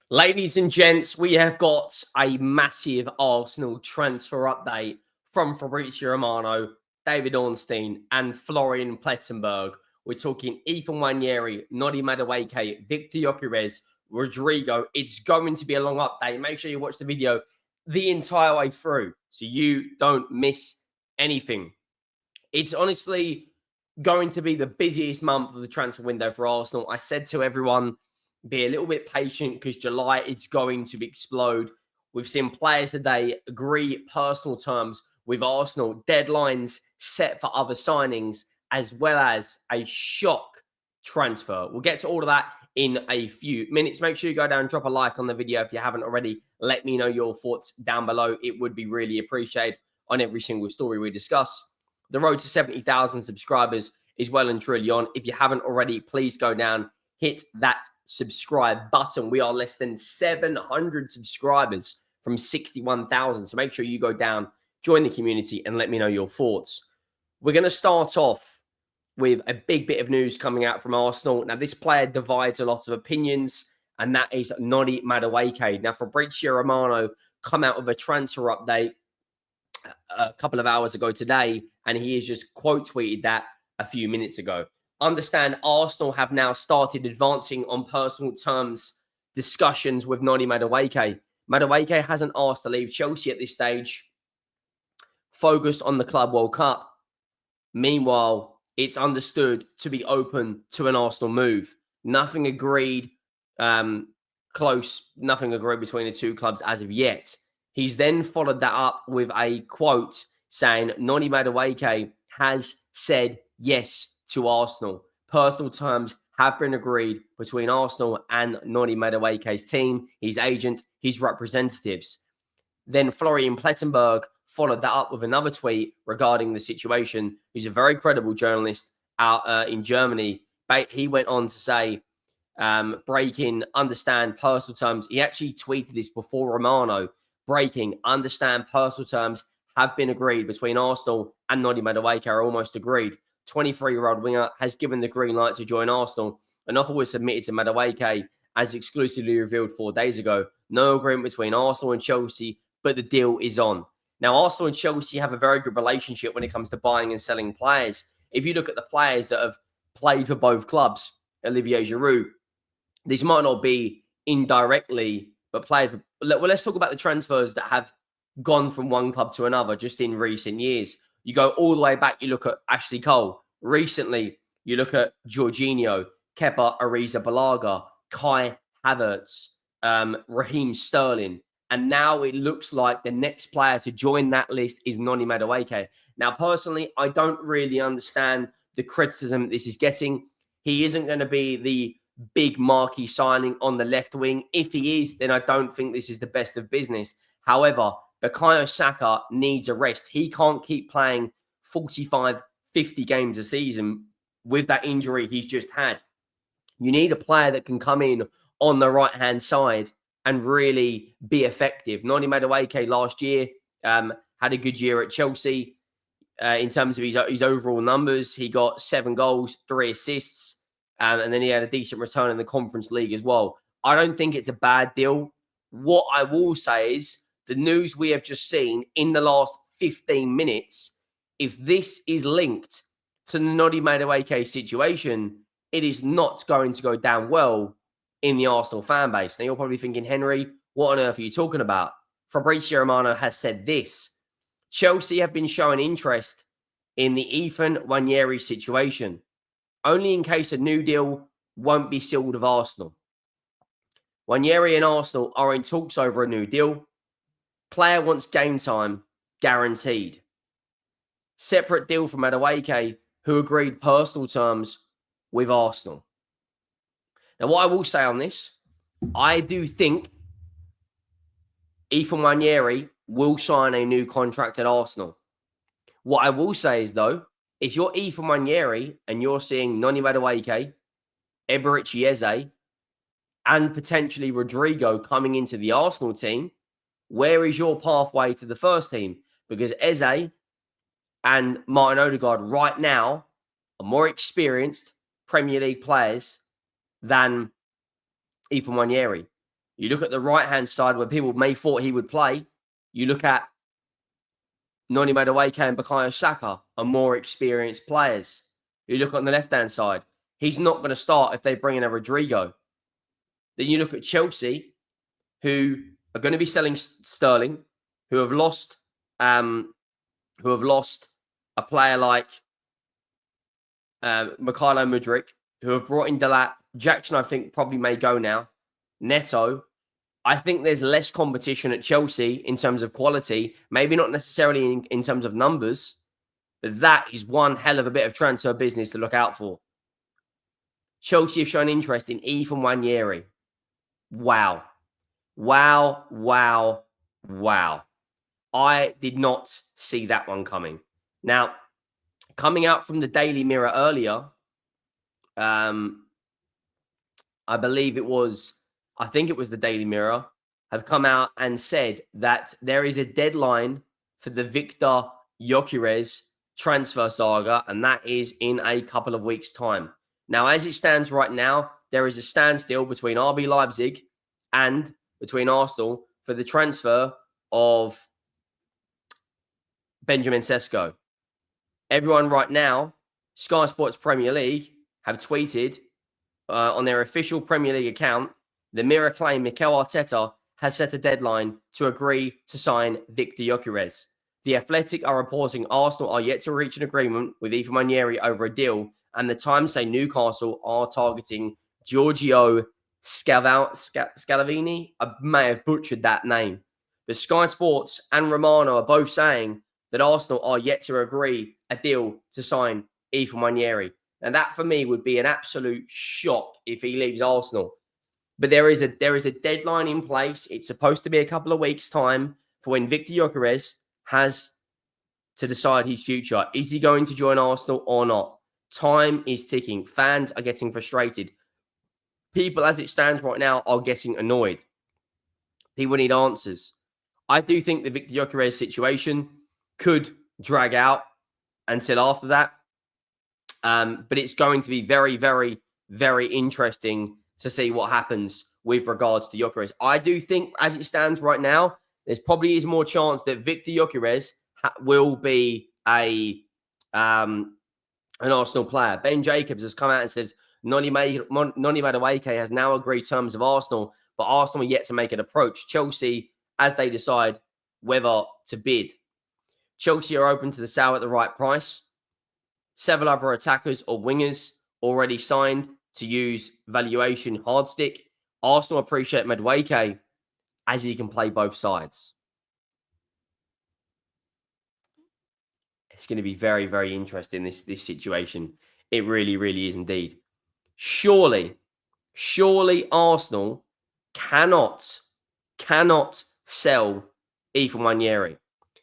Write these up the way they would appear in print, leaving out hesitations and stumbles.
Ladies and gents, we have got a massive Arsenal transfer update from Fabrizio Romano, David Ornstein, and Florian Plettenberg. We're talking Ethan Nwaneri, Noni Madueke, Victor Gyökeres, Rodrygo. It's going to be a long update. Make sure you watch the video the entire way through so you don't miss anything. It's honestly going to be the busiest month of the transfer window for Arsenal. I said to everyone, be a little bit patient because July is going to explode. We've seen players today agree personal terms with Arsenal, deadlines set for other signings, as well as a shock transfer. We'll get to all of that in a few minutes. Make sure you go down and drop a like on the video if you haven't already. Let me know your thoughts down below. It would be really appreciated on every single story we discuss. The road to 70,000 subscribers is well and truly on. If you haven't already, please go down, hit that subscribe button. We are less than 700 subscribers from 61,000. So make sure you go down, join the community, and let me know your thoughts. We're going to start off with a big bit of news coming out from Arsenal. Now, this player divides a lot of opinions, and that is Noni Madueke. Now, Fabrizio Romano come out with a transfer update a couple of hours ago today, and he has just quote tweeted that a few minutes ago. Understand Arsenal have now started advancing on personal terms discussions with Noni Madueke. Madueke hasn't asked to leave Chelsea at this stage, focused on the Club World Cup. Meanwhile, it's understood to be open to an Arsenal move. Nothing agreed nothing agreed between the two clubs as of yet. He's then followed that up with a quote saying Noni Madueke has said yes to Arsenal. Personal terms have been agreed between Arsenal and Noni Madueke's team, his agent, his representatives. Then Florian Plettenberg followed that up with another tweet regarding the situation. He's a very credible journalist out in Germany. He went on to say, breaking, understand personal terms. He actually tweeted this before Romano. Breaking, understand personal terms have been agreed between Arsenal and Noni Madueke are almost agreed. 23-year-old winger has given the green light to join Arsenal. An offer was submitted to Madueke as exclusively revealed 4 days ago. No agreement between Arsenal and Chelsea, but the deal is on. Now, Arsenal and Chelsea have a very good relationship when it comes to buying and selling players. If you look at the players that have played for both clubs, Olivier Giroud, this might not be indirectly, but played for. Well, let's talk about the transfers that have gone from one club to another just in recent years. You go all the way back, you look at Ashley Cole. Recently, you look at Jorginho, Kepa Arrizabalaga, Kai Havertz, Raheem Sterling. And now it looks like the next player to join that list is Noni Madueke. Now, personally, I don't really understand the criticism this is getting. He isn't going to be the big marquee signing on the left wing. If he is, then I don't think this is the best of business. However, Bukayo Saka needs a rest. He can't keep playing 45, 50 games a season with that injury he's just had. You need a player that can come in on the right-hand side and really be effective. Noni Madueke last year had a good year at Chelsea. In terms of his overall numbers, he got 7 goals, 3 assists, and then he had a decent return in the Conference League as well. I don't think it's a bad deal. What I will say is the news we have just seen in the last 15 minutes, if this is linked to the Noni Madueke situation, it is not going to go down well in the Arsenal fan base. Now, you're probably thinking, Henry, what on earth are you talking about? Fabrizio Romano has said this. Chelsea have been showing interest in the Ethan Nwaneri situation, only in case a new deal won't be sealed with Arsenal. Nwaneri and Arsenal are in talks over a new deal. Player wants game time guaranteed. Separate deal from Madueke, who agreed personal terms with Arsenal. Now, what I will say on this, I do think Ethan Nwaneri will sign a new contract at Arsenal. What I will say is, though, if you're Ethan Nwaneri and you're seeing Noni Madueke, Eberechi Eze, and potentially Rodrygo coming into the Arsenal team, where is your pathway to the first team? Because Eze and Martin Odegaard right now are more experienced Premier League players than Ethan Nwaneri. You look at the right-hand side where people may thought he would play. You look at Noni Madueke and Bukayo Saka are more experienced players. You look on the left-hand side. He's not going to start if they bring in a Rodrygo. Then you look at Chelsea, who are going to be selling Sterling, who have lost a player like Mikhailo Mudryk, who have brought in Delap. Jackson, I think, probably may go now. Neto. I think there's less competition at Chelsea in terms of quality, maybe not necessarily in terms of numbers, but that is one hell of a bit of transfer business to look out for. Chelsea have shown interest in Ethan Nwaneri. Wow. Wow, wow, wow. I did not see that one coming. Now, coming out from the Daily Mirror earlier, I think it was the Daily Mirror, have come out and said that there is a deadline for the Victor Gyökeres transfer saga, and that is in a couple of weeks' time. Now, as it stands right now, there is a standstill between RB Leipzig and between Arsenal for the transfer of Benjamin Sesko. Everyone right now, Sky Sports Premier League, have tweeted on their official Premier League account, the Mirror claim Mikel Arteta has set a deadline to agree to sign Victor Gyökeres. The Athletic are reporting Arsenal are yet to reach an agreement with Ethan Nwaneri over a deal, and the Times say Newcastle are targeting Giorgio Scalavini. I may have butchered that name. But Sky Sports and Romano are both saying that Arsenal are yet to agree a deal to sign Ethan Nwaneri. And that, for me, would be an absolute shock if he leaves Arsenal. But there is a deadline in place. It's supposed to be a couple of weeks' time for when Victor Gyökeres has to decide his future. Is he going to join Arsenal or not? Time is ticking. Fans are getting frustrated. People, as it stands right now, are getting annoyed. People need answers. I do think the Victor Gyökeres situation could drag out until after that. But it's going to be very, very, very interesting to see what happens with regards to Gyökeres. I do think, as it stands right now, there's probably is more chance that Victor Gyökeres will be an Arsenal player. Ben Jacobs has come out and says Noni Madueke has now agreed terms of Arsenal, but Arsenal are yet to make an approach. Chelsea, as they decide whether to bid. Chelsea are open to the sale at the right price. Several other attackers or wingers already signed to use valuation hardstick. Arsenal appreciate Madueke as he can play both sides. It's going to be very, very interesting, this situation. It really, really is indeed. Surely Arsenal cannot sell Ethan Nwaneri.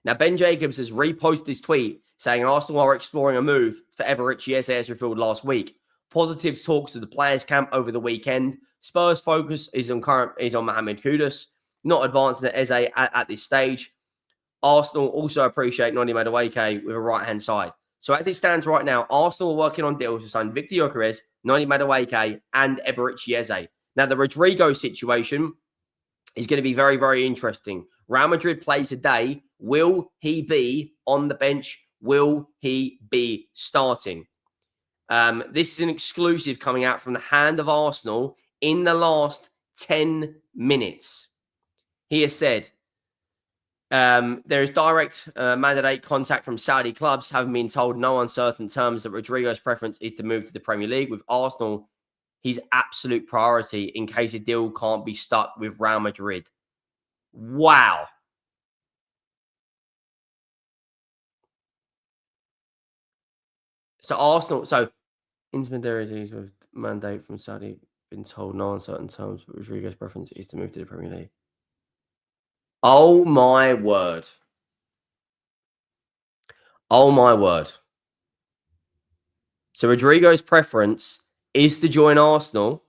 Now, Ben Jacobs has reposted this tweet saying Arsenal are exploring a move for Eberechi Eze, as revealed last week. Positive talks to the players' camp over the weekend. Spurs' focus is on Mohamed Kudus, not advancing at Eze at this stage. Arsenal also appreciate Noni Madueke with a right-hand side. So as it stands right now, Arsenal are working on deals to sign Victor Gyökeres, Noni Madueke, and Eberechi Eze. Now, the Rodrygo situation is going to be very, very interesting. Real Madrid plays today. Will he be on the bench? Will he be starting? This is an exclusive coming out from the hand of Arsenal in the last 10 minutes. He has said, there is direct mandate contact from Saudi clubs, having been told no uncertain terms that Rodrygo's preference is to move to the Premier League. With Arsenal, his absolute priority in case a deal can't be stuck with Real Madrid. Wow. So Arsenal, intermediaries with mandate from Saudi been told no uncertain terms, but Rodrygo's preference is to move to the Premier League. Oh my word. Oh my word. So Rodrygo's preference is to join Arsenal.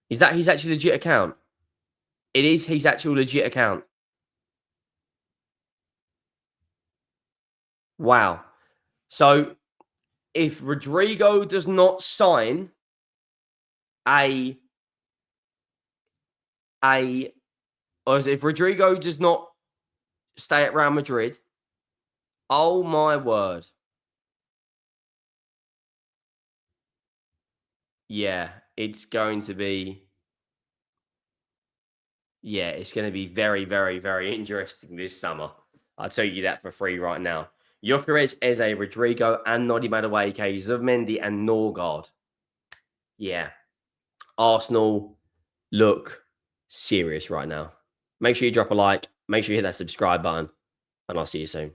Is that his actually legit account? It is his actual legit account. Wow. So if Rodrygo does not sign a or if Rodrygo does not stay at Real Madrid, oh my word. Yeah, it's going to be it's going to be very, very, very interesting this summer. I'll tell you that for free right now. Gyökeres, Eze, Rodrygo, and Noni Madueke, Zubimendi, and Norgard. Yeah, Arsenal look serious right now. Make sure you drop a like. Make sure you hit that subscribe button, and I'll see you soon.